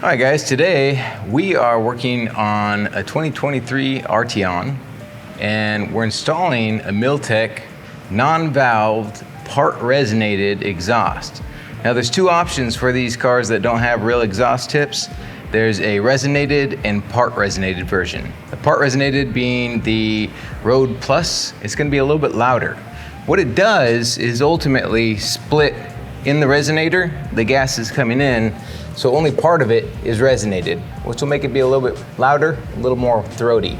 Alright guys, today we are working on a 2023 Arteon and we're installing a Milltek non-valved part resonated exhaust. Now there's two options for these cars that don't have real exhaust tips. There's a resonated and part resonated version. The part resonated being the Road Plus, it's going to be a little bit louder. What it does is ultimately split in the resonator, the gas is coming in, so only part of it is resonated, which will make it be a little bit louder, a little more throaty.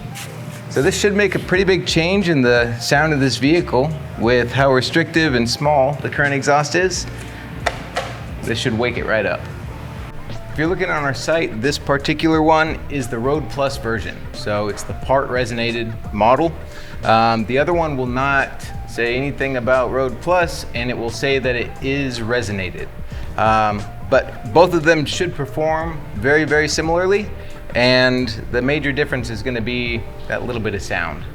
So this should make a pretty big change in the sound of this vehicle with how restrictive and small the current exhaust is. This should wake it right up. If you're looking on our site, this particular one is the Road Plus version. So it's the part resonated model. The other one will not say anything about Road Plus, and it will say that it is resonated. But both of them should perform very, very similarly, and the major difference is going to be that little bit of sound.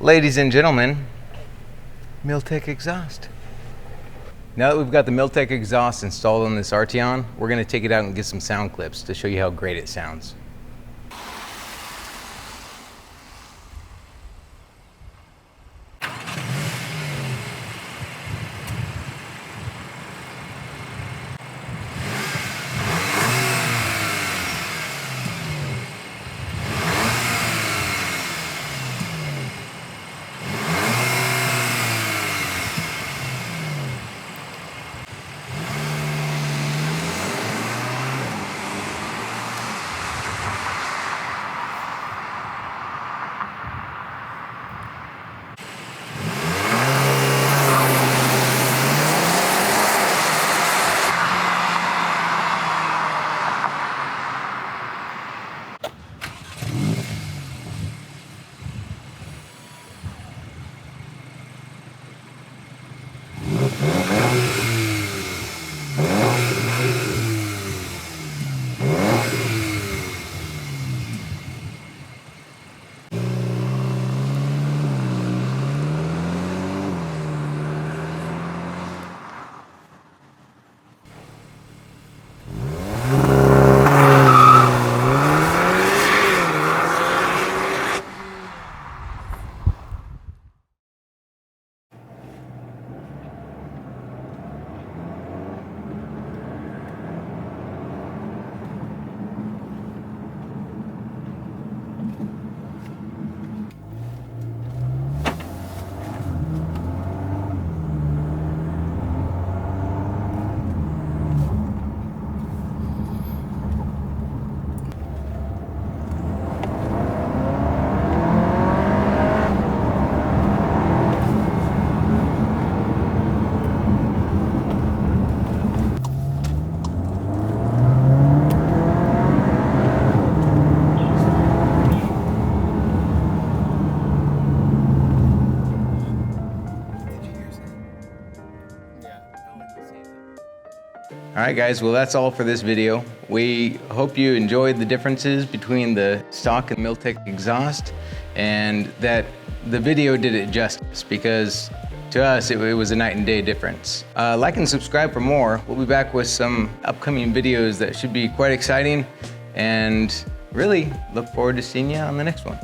Ladies and gentlemen, Milltek exhaust. Now that we've got the Milltek exhaust installed on this Arteon, we're going to take it out and get some sound clips to show you how great it sounds. All right, guys, well, that's all for this video. We hope you enjoyed the differences between the stock and Milltek exhaust, and that the video did it justice, because to us, it was a night and day difference. Like and subscribe for more. We'll be back with some upcoming videos that should be quite exciting, and really look forward to seeing you on the next one.